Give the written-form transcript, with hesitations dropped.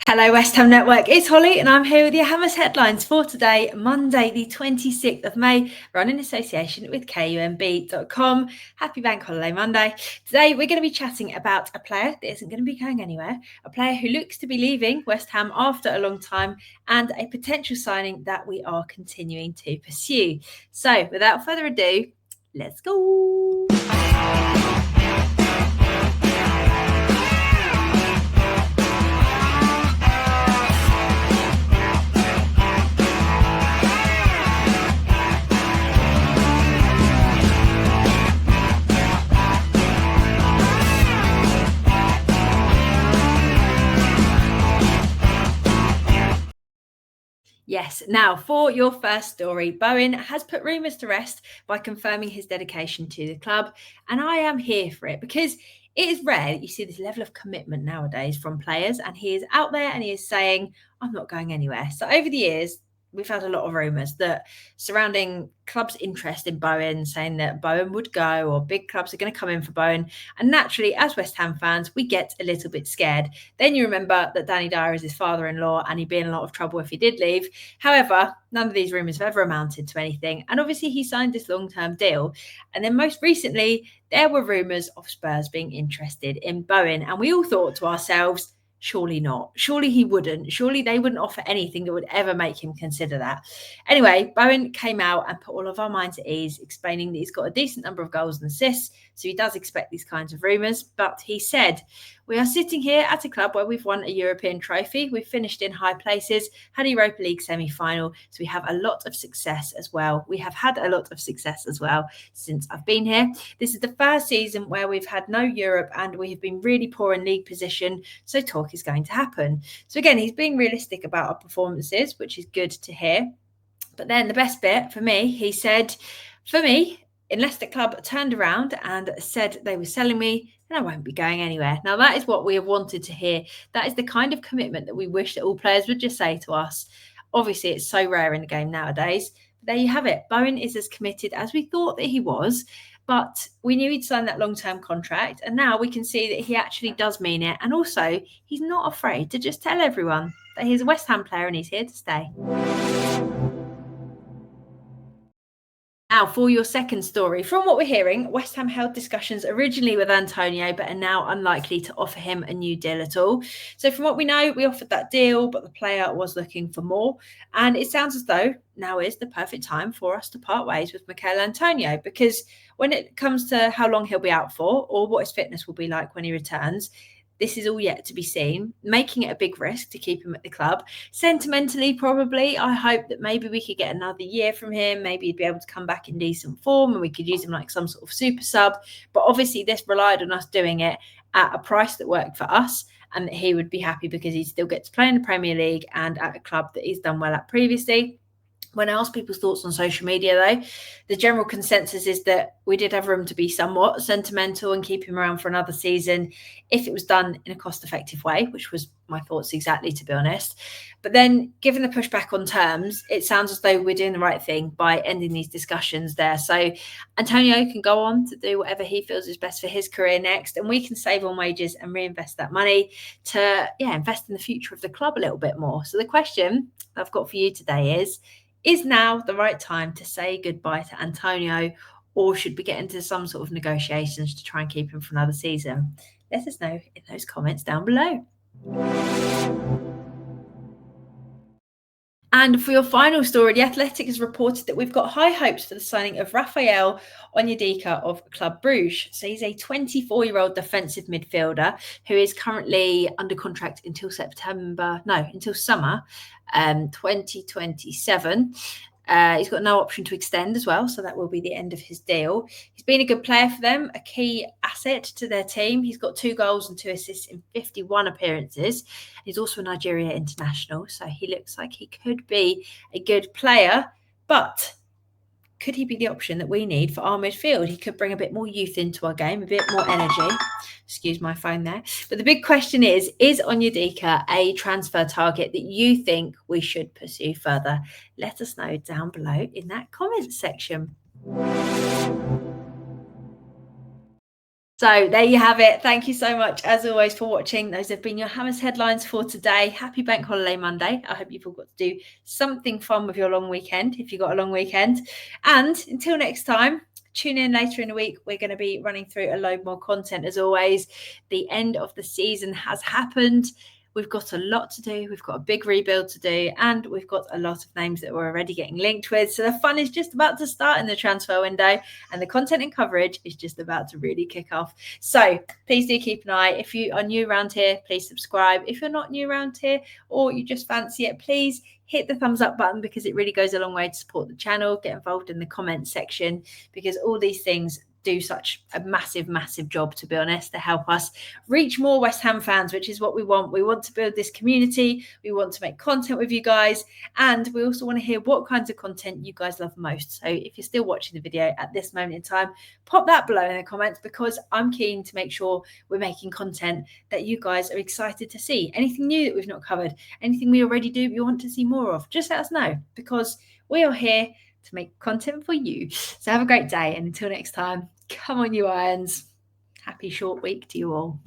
Hello, West Ham Network. It's Holly, and I'm here with your Hammers headlines for today, Monday, the 26th of May, run in association with KUMB.com. Happy Bank Holiday Monday. Today, we're going to be chatting about a player that isn't going to be going anywhere, a player who looks to be leaving West Ham after a long time, and a potential signing that we are continuing to pursue. So, without further ado, let's go. Yes. Now, for your first story, Bowen has put rumours to rest by confirming his dedication to the club. And I am here for it because it is rare that you see this level of commitment nowadays from players. And he is out there and he is saying, I'm not going anywhere. So, over the years, we've had a lot of rumours that surrounding clubs' interest in Bowen, saying that Bowen would go or big clubs are going to come in for Bowen. And naturally, as West Ham fans, we get a little bit scared. Then you remember that Danny Dyer is his father-in-law and he'd be in a lot of trouble if he did leave. However, none of these rumours have ever amounted to anything. And obviously, he signed this long-term deal. And then most recently, there were rumours of Spurs being interested in Bowen. And we all thought to ourselves, surely not. Surely he wouldn't. Surely they wouldn't offer anything that would ever make him consider that. Anyway, Bowen came out and put all of our minds at ease, explaining that he's got a decent number of goals and assists. So he does expect these kinds of rumours. But he said, we are sitting here at a club where we've won a European trophy. We've finished in high places, had a Europa League semi-final. So we have a lot of success as well. We have had a lot of success as well since I've been here. This is the first season where we've had no Europe and we have been really poor in league position. So talk is going to happen. So again, he's being realistic about our performances, which is good to hear. But then the best bit for me, he said, for me, unless the club turned around and said they were selling me, then I won't be going anywhere. Now, that is what we have wanted to hear. That is the kind of commitment that we wish that all players would just say to us. Obviously, it's so rare in the game nowadays. But there you have it. Bowen is as committed as we thought that he was. But we knew he'd signed that long-term contract. And now we can see that he actually does mean it. And also, he's not afraid to just tell everyone that he's a West Ham player and he's here to stay. Now, for your second story, from what we're hearing, West Ham held discussions originally with Antonio, but are now unlikely to offer him a new deal at all. So, from what we know, we offered that deal, but the player was looking for more. And it sounds as though now is the perfect time for us to part ways with Michail Antonio, because when it comes to how long he'll be out for or what his fitness will be like when he returns, this is all yet to be seen, making it a big risk to keep him at the club. Sentimentally, probably, I hope that maybe we could get another year from him. Maybe he'd be able to come back in decent form and we could use him like some sort of super sub. But obviously, this relied on us doing it at a price that worked for us and that he would be happy because he'd still get to play in the Premier League and at a club that he's done well at previously. When I ask people's thoughts on social media, though, the general consensus is that we did have room to be somewhat sentimental and keep him around for another season if it was done in a cost-effective way, which was my thoughts exactly, to be honest. But then, given the pushback on terms, it sounds as though we're doing the right thing by ending these discussions there. So Antonio can go on to do whatever he feels is best for his career next, and we can save on wages and reinvest that money to, invest in the future of the club a little bit more. So the question I've got for you today is now the right time to say goodbye to Antonio, or should we get into some sort of negotiations to try and keep him for another season? Let us know in those comments down below. And for your final story, The Athletic has reported that we've got high hopes for the signing of Raphael Onyadika of Club Bruges. So he's a 24-year-old defensive midfielder who is currently under contract until summer 2027. He's got no option to extend as well, so that will be the end of his deal. He's been a good player for them, a key asset to their team. He's got 2 goals and 2 assists in 51 appearances. He's also a Nigeria international, so he looks like he could be a good player. But could he be the option that we need for our midfield? He could bring a bit more youth into our game, a bit more energy. Excuse my phone there. But the big question is Onyedika a transfer target that you think we should pursue further? Let us know down below in that comment section. So there you have it. Thank you so much, as always, for watching. Those have been your Hammers headlines for today. Happy Bank Holiday Monday. I hope you've all got to do something fun with your long weekend, if you've got a long weekend. And until next time, tune in later in the week. We're going to be running through a load more content, as always. The end of the season has happened. We've got a lot to do. We've got a big rebuild to do, and we've got a lot of names that we're already getting linked with. So the fun is just about to start in the transfer window, and the content and coverage is just about to really kick off. So please do keep an eye. If you are new around here, please subscribe. If you're not new around here or you just fancy it, please hit the thumbs up button, because it really goes a long way to support the channel. Get involved in the comments section, because all these things do such a massive job, to be honest, to help us reach more West Ham fans, which is what we want. We want to build this community. We want to make content with you guys, and we also want to hear what kinds of content you guys love most. So if you're still watching the video at this moment in time, pop that below in the comments, because I'm keen to make sure we're making content that you guys are excited to see. Anything new that we've not covered, anything we already do you want to see more of, just let us know, because we are here to make content for you. So have a great day, and until next time, come on you Irons. Happy short week to you all.